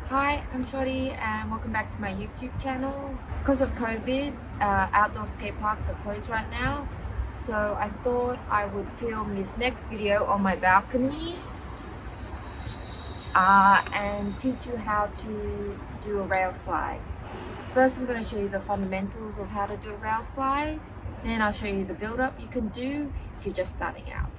Hi, I'm Shorty and welcome back to my YouTube channel. Because of COVID, outdoor skate parks are closed right now. So I thought I would film this next video on my balcony and teach you how to do a rail slide. First, I'm going to show you the fundamentals of how to do a rail slide. Then I'll show you the build-up you can do if you're just starting out.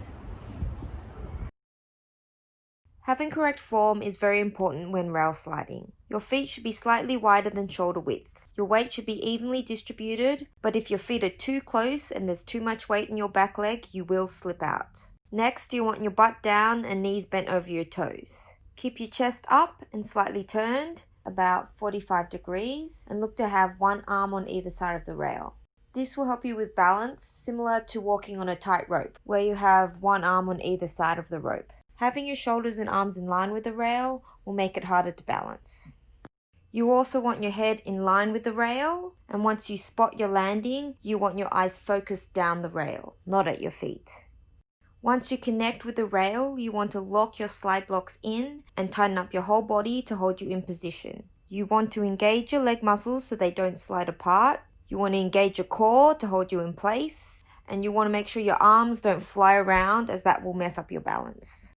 Having correct form is very important when rail sliding. Your feet should be slightly wider than shoulder width. Your weight should be evenly distributed, but if your feet are too close and there's too much weight in your back leg, you will slip out. Next, you want your butt down and knees bent over your toes. Keep your chest up and slightly turned, about 45 degrees, and look to have one arm on either side of the rail. This will help you with balance, similar to walking on a tightrope, where you have one arm on either side of the rope. Having your shoulders and arms in line with the rail will make it harder to balance. You also want your head in line with the rail, and once you spot your landing, you want your eyes focused down the rail, not at your feet. Once you connect with the rail, you want to lock your slide blocks in and tighten up your whole body to hold you in position. You want to engage your leg muscles so they don't slide apart. You want to engage your core to hold you in place, and you want to make sure your arms don't fly around, as that will mess up your balance.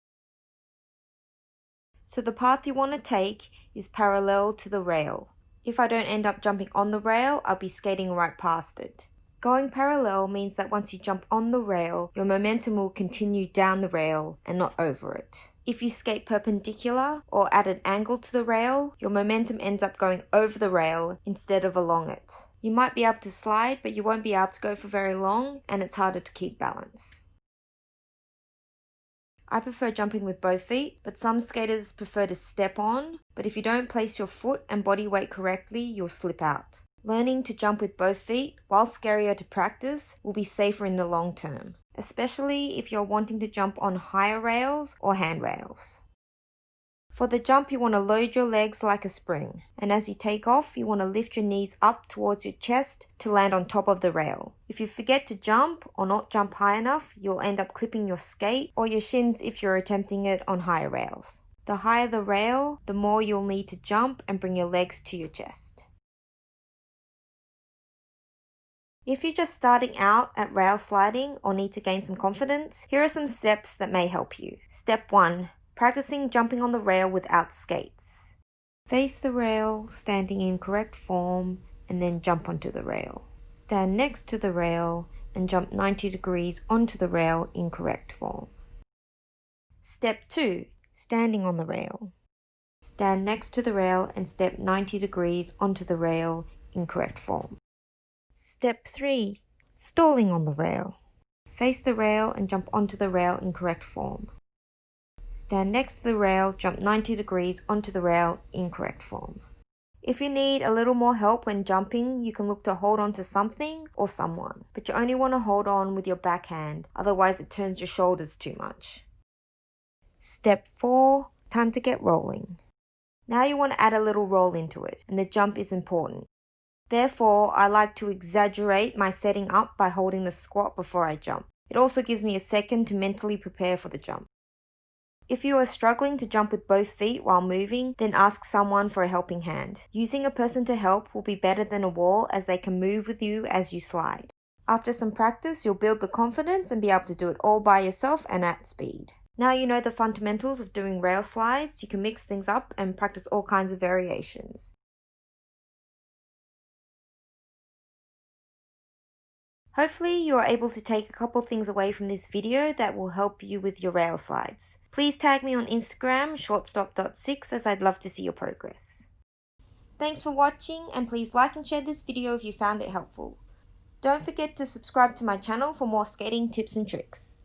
So the path you want to take is parallel to the rail. If I don't end up jumping on the rail, I'll be skating right past it. Going parallel means that once you jump on the rail, your momentum will continue down the rail and not over it. If you skate perpendicular or at an angle to the rail, your momentum ends up going over the rail instead of along it. You might be able to slide, but you won't be able to go for very long, and it's harder to keep balance. I prefer jumping with both feet, but some skaters prefer to step on. But if you don't place your foot and body weight correctly, you'll slip out. Learning to jump with both feet, while scarier to practice, will be safer in the long term, especially if you're wanting to jump on higher rails or handrails. For the jump, you want to load your legs like a spring, and as you take off, you want to lift your knees up towards your chest to land on top of the rail. If you forget to jump or not jump high enough, you'll end up clipping your skate or your shins if you're attempting it on higher rails. The higher the rail, the more you'll need to jump and bring your legs to your chest. If you're just starting out at rail sliding or need to gain some confidence, here are some steps that may help you. Step 1. Practicing jumping on the rail without skates. Face the rail, standing in correct form, and then jump onto the rail. Stand next to the rail and jump 90 degrees onto the rail in correct form. Step 2. Standing on the rail. Stand next to the rail and step 90 degrees onto the rail in correct form. Step 3. Stalling on the rail. Face the rail and jump onto the rail in correct form. Stand next to the rail, jump 90 degrees onto the rail in correct form. If you need a little more help when jumping, you can look to hold on to something or someone, but you only want to hold on with your backhand, otherwise it turns your shoulders too much. Step 4. Time to get rolling. Now you want to add a little roll into it, and the jump is important. Therefore, I like to exaggerate my setting up by holding the squat before I jump. It also gives me a second to mentally prepare for the jump. If you are struggling to jump with both feet while moving, then ask someone for a helping hand. Using a person to help will be better than a wall, as they can move with you as you slide. After some practice, you'll build the confidence and be able to do it all by yourself and at speed. Now you know the fundamentals of doing rail slides, you can mix things up and practice all kinds of variations. Hopefully you are able to take a couple things away from this video that will help you with your rail slides. Please tag me on Instagram, shortstop.crdl, as I'd love to see your progress. Thanks for watching, and please like and share this video if you found it helpful. Don't forget to subscribe to my channel for more skating tips and tricks.